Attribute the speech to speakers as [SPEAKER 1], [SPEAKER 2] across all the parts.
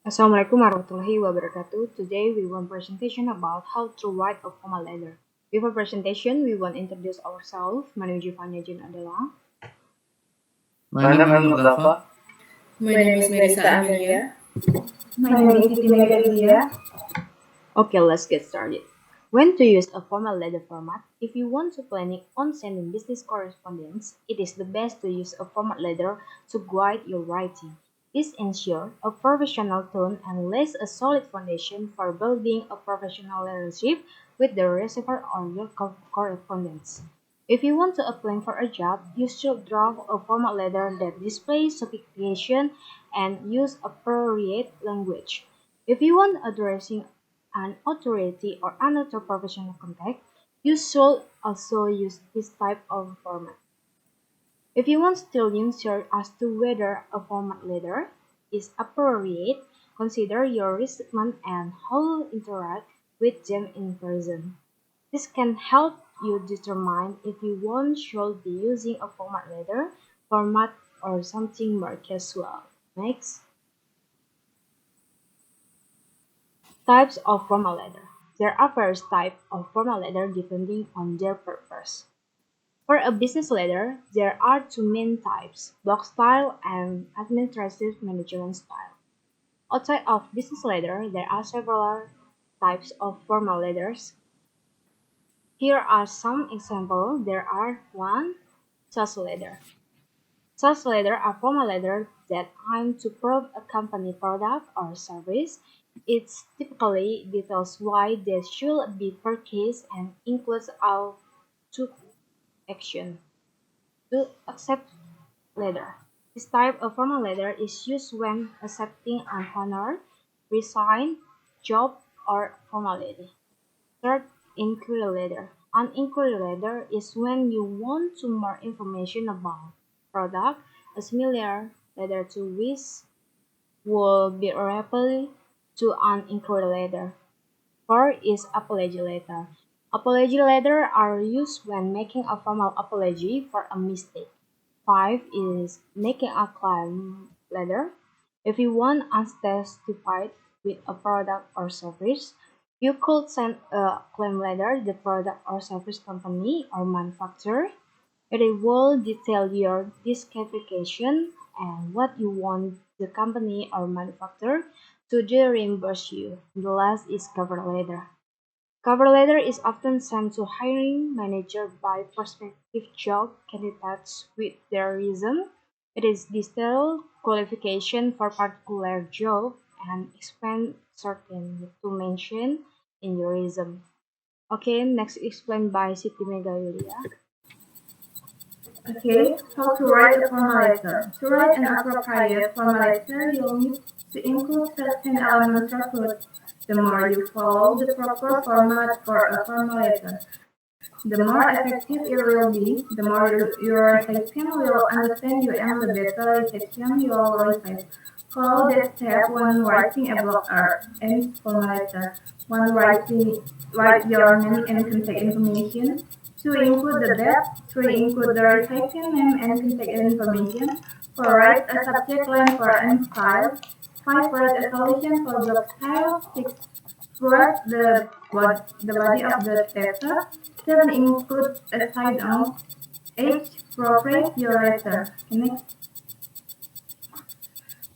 [SPEAKER 1] Assalamualaikum warahmatullahi wabarakatuh. Today we want presentation about how to write a formal letter. Before presentation, we want introduce ourselves. My name is Giovanna Jin adalah.
[SPEAKER 2] My name is Mustafa.
[SPEAKER 3] My name is Melissa Amelia.
[SPEAKER 4] My name is Siti Megalia.
[SPEAKER 1] Okay, let's get started. When to use a formal letter format? If you want to planning on sending business correspondence, it is the best to use a format letter to guide your writing. This ensures a professional tone and lays a solid foundation for building a professional relationship with the receiver or your correspondence. If you want to apply for a job, you should draft a formal letter that displays sophistication and use appropriate language. If you want addressing an authority or another professional contact, you should also use this type of format. If you want still unsure as to whether a format letter is appropriate, consider your recipient and how you interact with them in person. This can help you determine if you want should be using a format letter format or something more casual. Next. Types of formal letter. There are various types of formal letter depending on their purpose. For a business letter, there are two main types, block style and administrative management style. Outside of business letter, there are several types of formal letters. Here are some examples. There are 1. Sales letter. Sales letter are formal letters that aim to prove a company product or service. It typically details why they should be purchased and includes all to action. To accept letter. This type of formal letter is used when accepting an honor, resign, job, or formality. Third, inquiry letter. An inquiry letter is when you want to more information about product. A similar letter to which will be referred to an inquiry letter. 4 is apology letter. Apology letters are used when making a formal apology for a mistake. 5 is making a claim letter. If you want unsatisfied with a product or service, you could send a claim letter to the product or service company or manufacturer. It will detail your disqualification and what you want the company or manufacturer to do reimburse you. The last is cover letter. Cover letter is often sent to hiring manager by prospective job candidates with their resume. It is detailed qualification for particular job and explain certain to mention in your resume. Okay, next explained by Siti Megalia.
[SPEAKER 4] Okay, how to write a formal letter. To write an appropriate formal letter, you'll need to include certain elements of it. The more you follow the proper format for a formal letter, the more effective it will be, the more your recipient will understand you and the better reception you will receive. Follow the step when writing a blog or any formal letter. When write your name and contact information. 2. Include the date. 3. Include the recipient name and contact information. 4. Write a subject line for and style. 5. Write a solution for blog style. 6. Write the body of the letter. 7. Include a side note. 8. Proofread your letter. Next.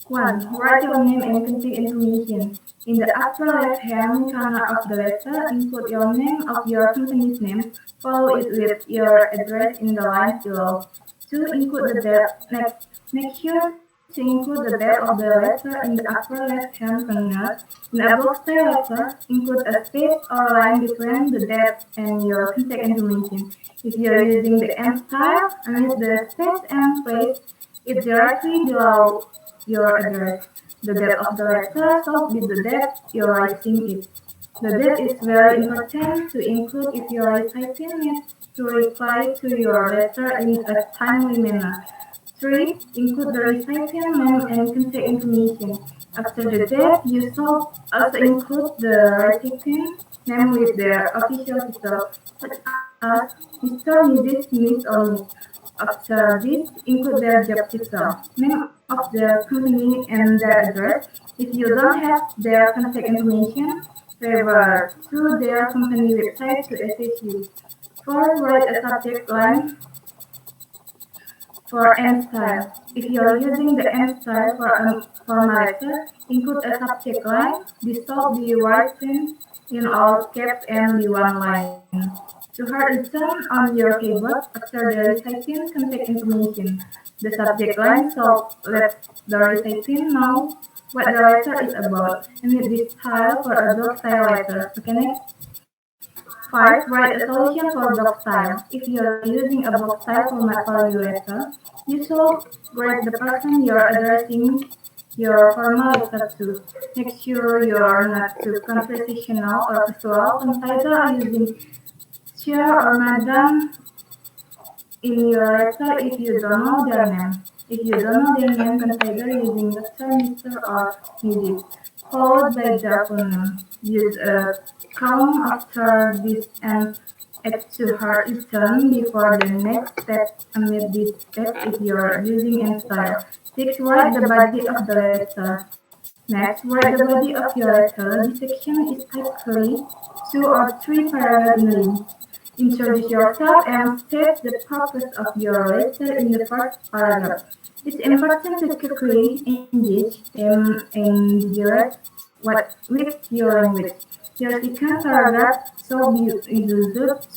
[SPEAKER 4] 1. Write your name and contact information. In the upper left-hand corner of the letter, include your name of your company's name. Follow it with your address in the lines below. 2. Include the date. Next, make sure to include the date of the letter in the upper left-hand corner. In a block-style letter, include a space or line between the date and your contact information. If you are using the end style, omit the space and place it directly below your address. The date of the letter should be the date you're writing it. The date is very important to include if your recipient needs to reply to your letter in a timely manner. 3. Include the recipient name and contact information. After the date, you should also include the recipient name with their official title, such as Mr. Mrs. Miss or Miss. After this, include their job title, name of their company, and their address. If you don't have their contact information, refer to their company website to assist you. First, write a subject line for end style. If you are using the end style for a formal letter, include a subject line. This should be written in all caps and be one line. To hard listen on your keyboard after the reciting contact information. The subject line should let the reciting know what the letter is about and use this style for a block style letter. Okay, next. 5. Write a solution for block style. If you are using a block style format for your letter, you should write the person you are addressing your formal letter to. Make sure you are not too conversational or casual. Consider using sir or madam in your letter if you don't know their name. If you don't know their name, consider using Dr. Mr. or Mrs. followed by their full name. Use a column after this and add to her return before the next step amid this step if you are using in style. 6. Write the body of the letter. Next, write the body of your letter. This section is typically 2 or 3 paragraphs in length. Introduce yourself and state the purpose of your letter in the first paragraph. It's important to quickly engage them and direct what with your language. Your second paragraph should be used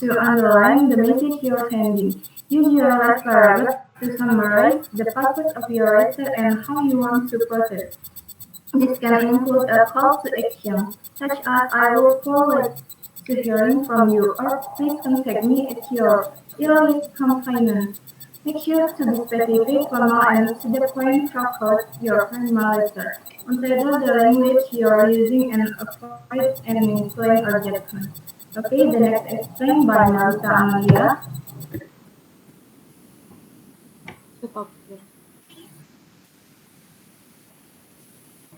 [SPEAKER 4] to underline the message you're sending. Use your last paragraph to summarize the purpose of your letter and how you want to proceed. This can include a call to action, such as I look forward to hearing from you or please contact me at your earliest convenience. Make sure to be specific, formal, and to the point throughout your formal letter. Consider the language you are using and avoid any slang or judgment. Okay, the next explained by Marita Amalia.
[SPEAKER 1] Stop here.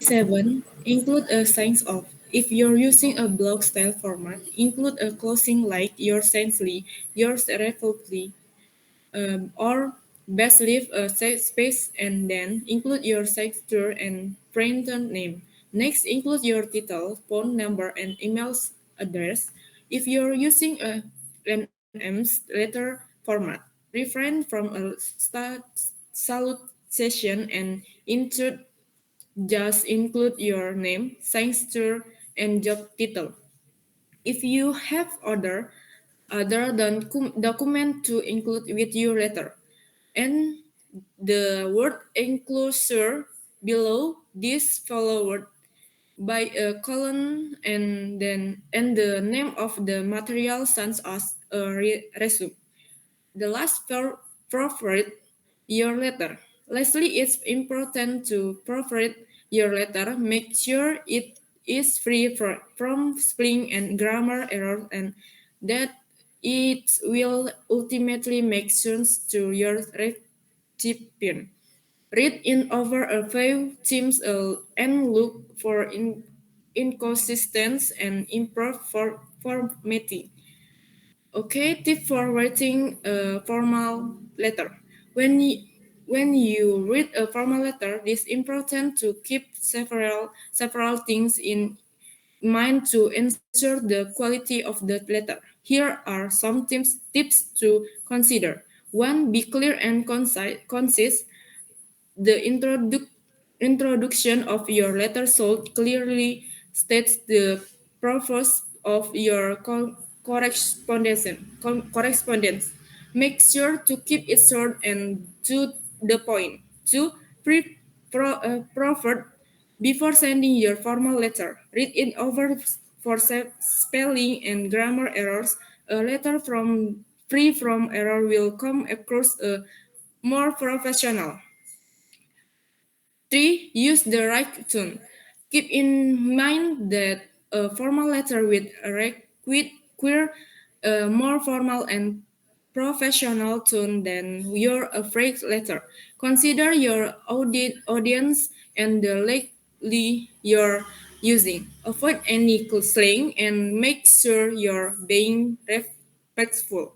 [SPEAKER 3] 7. Include a signs of. If you're using a blog style format, include a closing like yours essentially, yours respectfully, or best leave a safe space and then include your signature and printer name. Next, include your title, phone number, and email address. If you're using a NM's letter format, refrain from a salutation and intro. Just include your name, signature, and job title. If you have other than document to include with your letter, and the word enclosure below this followed by a colon and the name of the material such as a resume. The last proofread your letter. Lastly, it's important to proofread your letter. Make sure it is free from spelling and grammar errors and that it will ultimately make sense to your recipient. Read in over a few times and look for inconsistencies and improve formatting. Okay, tip for writing a formal letter. When you, when you read a formal letter, it's important to keep several things in mind to ensure the quality of the letter. Here are some tips to consider. 1. Be clear and concise. The introduction of your letter should clearly state the purpose of your correspondence. Make sure to keep it short and to the point. 2. Preferred before sending your formal letter. Read it over for spelling and grammar errors. A letter free from error will come across more professional. 3. Use the right tone. Keep in mind that a formal letter with a require a more formal and professional tone than your phrase letter. Consider your audience and the likely you're using. Avoid any slang and make sure you're being respectful.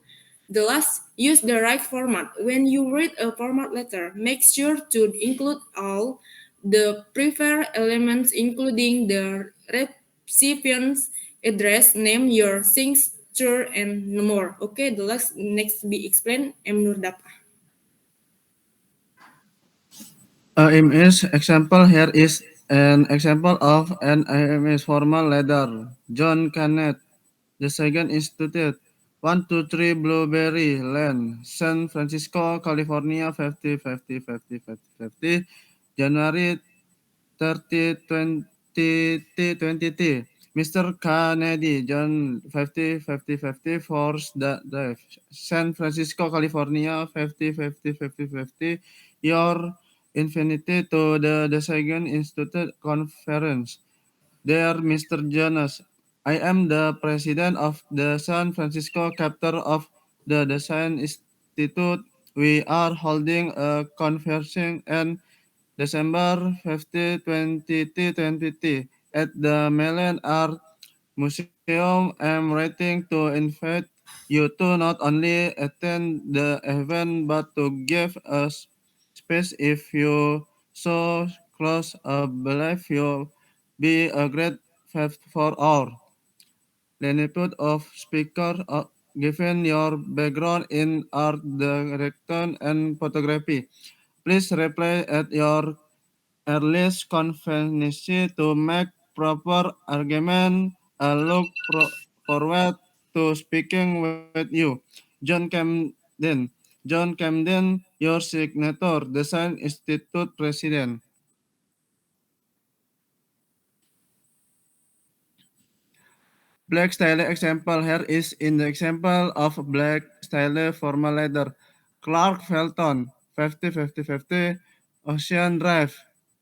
[SPEAKER 3] The last, use the right format. When you read a format letter, make sure to include all the preferred elements, including the recipient's address, name, your signature, and more. Okay, the last next be explained. M. Nurdapa.
[SPEAKER 2] Image example here is an example of an image formal letter. John Kenneth, the second institute, 123 Blueberry Lane, San Francisco, California, 50, January 30, 2020. Mr. Kennedy, John 50, Force Drive, San Francisco, California, 50. Your infinity to the second Institute Conference. Dear Mr. Jonas, I am the president of the San Francisco chapter of the Design Institute. We are holding a conference in December 50, 2020 at the Mellon Art Museum. I'm writing to invite you to not only attend the event but to give us space if you so close. I believe you be a great fit for our lineup of speakers. Given your background in art direction and photography, please reply at your earliest convenience to make proper argument. I look forward to speaking with you. John Camden. John Camden, your signature, Design Institute President. Black style example here is in the example of black style formal letter. Clark Felton, 50, Ocean Drive,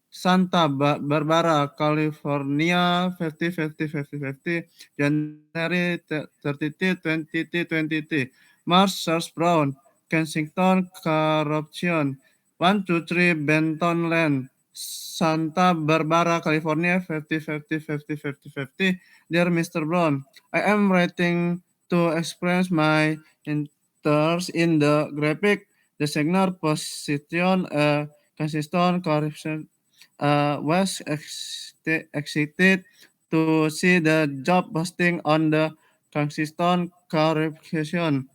[SPEAKER 2] Santa Barbara, California, 50, January 30, 2020. Mars Search Brown, Kensington Corruption, 123 Benton Lane, Santa Barbara, California, 50. Dear Mr. Brown, I am writing to express my interest in the graphic designer position. Consistent corruption was excited to see the job posting on the consistent corruption.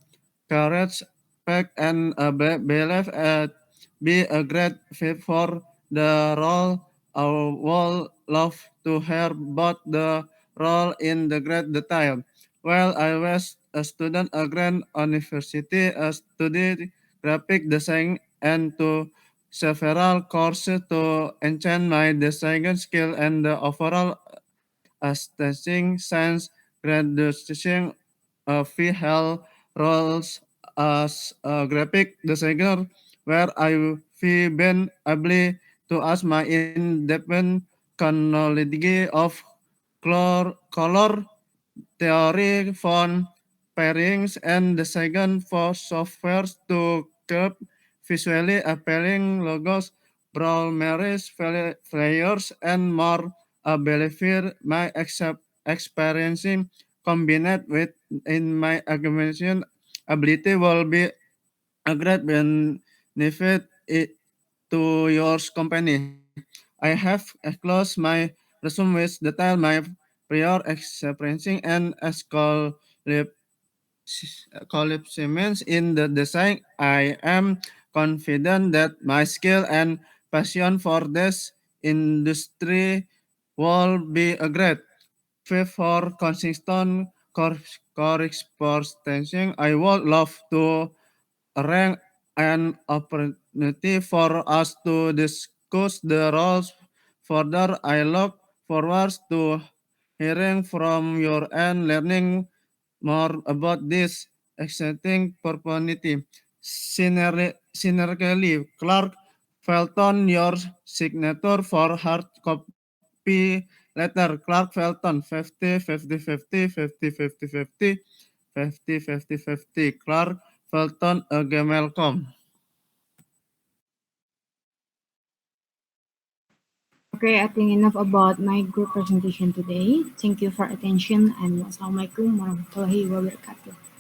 [SPEAKER 2] Courage, Peck, and believe be a great fit for the role. I would love to hear about the role in the great detail. While I was a student at Grand University, I studied graphic design and to several courses to enhance my design skill and the overall aesthetic sense. Graduation we held roles as a graphic designer where I've been able to ask my in-depth chronology of color theory, font pairings, and design for software to create visually appealing logos, broad flyers, and more. I believe my experiencing combined with in my academic ability will be a great benefit to your company. I have closed my resume with detail my prior experience and accomplishments in the design. I am confident that my skill and passion for this industry will be a great fit for consistent correspondence. I would love to arrange an opportunity for us to discuss the roles further. I look forward to hearing from your and learning more about this exciting opportunity. Sincerely, Clark Felton, your signature for hard copy letter. Clark Felton, 50. Clark Felton, gmail.com.
[SPEAKER 1] Okay, I think enough about my group presentation today. Thank you for attention and wassalamualaikum warahmatullahi wabarakatuh.